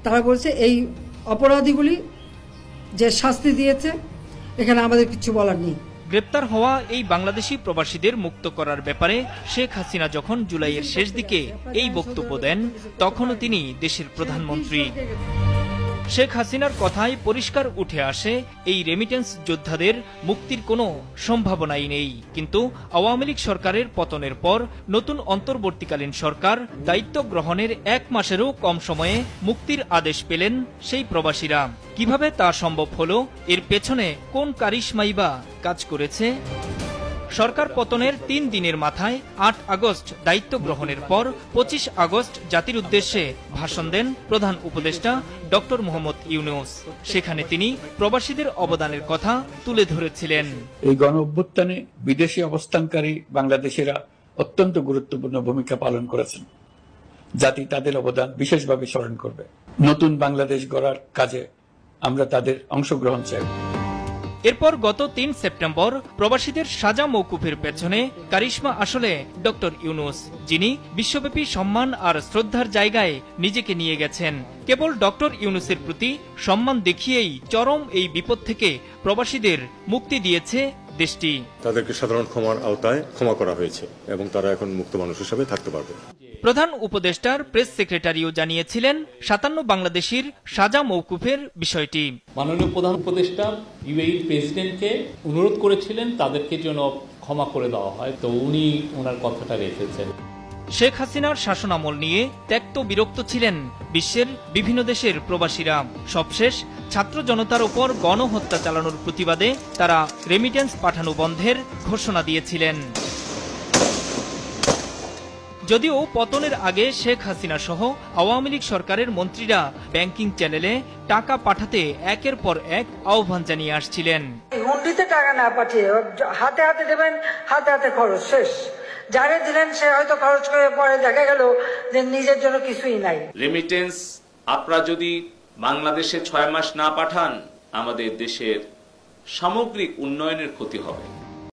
তারা বলছে এই অপরাধীগুলি যে শাস্তি দিয়েছে এখানে আমাদের কিছু বলার নেই। গ্রেপ্তার হওয়া এই বাংলাদেশি প্রবাসীদের মুক্ত করার ব্যাপারে শেখ হাসিনা যখন জুলাইয়ের শেষ দিকে এই বক্তব্য দেন, তখনও তিনি দেশের প্রধানমন্ত্রী। শেখ হাসিনার কথায় পরিষ্কার উঠে আসে এই রেমিটেন্স যোদ্ধাদের মুক্তির কোনো সম্ভাবনাই নেই। কিন্তু আওয়ামী লীগ সরকারের পতনের পর নতুন অন্তর্বর্তীকালীন সরকার দায়িত্ব গ্রহণের 1 মাসেরও কম সময়ে মুক্তির আদেশ পেলেন সেই প্রবাসীরা। কিভাবে তা সম্ভব হলো, এর পেছনে কোন কারিশমাই বা কাজ করেছে? সরকার পতনের 3 দিনের মাথায় 8 আগস্ট দায়িত্ব গ্রহণের পর 25 আগস্ট জাতির উদ্দেশ্যে ভাষণ দেন প্রধান উপদেষ্টা ডক্টর মোহাম্মদ ইউনূস। সেখানে তিনি প্রবাসীদের অবদানের কথা তুলে ধরেছিলেন। এই গণ অভ্যুত্থানে বিদেশি অবস্থানকারী বাংলাদেশিরা অত্যন্ত গুরুত্বপূর্ণ ভূমিকা পালন করেছেন। জাতি তাদের অবদান বিশেষভাবে স্মরণ করবে। নতুন বাংলাদেশ গড়ার কাজে আমরা তাদের অংশগ্রহণ চাই। এরপর গত 3 সেপ্টেম্বর প্রবাসীদের সাজা মওকুফের পেছনে কারিশমা আসলে ডক্টর ইউনূস, যিনি বিশ্বব্যাপী সম্মান আর শ্রদ্ধার জায়গায় নিজেকে নিয়ে গেছেন। কেবল ডক্টর ইউনূসের প্রতি সম্মান দেখিয়েই চরম এই বিপদ থেকে প্রবাসীদের মুক্তি দিয়েছে দেশটি। তাদেরকে সাধারণ ক্ষমার আওতায় ক্ষমা করা হয়েছে এবং তারা এখন মুক্ত মানুষ হিসেবে থাকতে পারবে। প্রধান উপদেষ্টার প্রেস সেক্রেটারিও জানিয়েছিলেন 57 বাংলাদেশির সাজা মওকুফের বিষয়টি। মাননীয় প্রধান উপদেষ্টা ইউএই প্রেসিডেন্টকে অনুরোধ করেছিলেন তাদেরকে যেন ক্ষমা করে দেওয়া হয়, তো উনি ওনার কথাটা রেখেছেন। শেখ হাসিনার শাসনামল নিয়ে ত্যক্ত বিরক্ত ছিলেন বিশ্বের বিভিন্ন দেশের প্রবাসীরা। সবশেষ ছাত্র জনতার ওপর গণহত্যা চালানোর প্রতিবাদে তারা রেমিটেন্স পাঠানো বন্ধের ঘোষণা দিয়েছিলেন। যদিও পতনের আগে শেখ হাসিনা সহ আওয়ামী লীগ সরকারের মন্ত্রীরা ব্যাংকিং চ্যানেলে টাকা পাঠাতে একের পর এক আহ্বান জানিয়ে আসছিলেন। হুন্ডিতে টাকা না পাঠিয়ে হাতে হাতে দেবেন, হাতে হাতে খরচ শেষ। যারে দিলেন সে হয়তো খরচ করে পরে দেখা গেল যে নিজের জন্য কিছুই নাই। রেমিটেন্স আপনারা যদি বাংলাদেশে 6 মাস না পাঠান, আমাদের দেশের সামগ্রিক উন্নয়নের ক্ষতি হবে।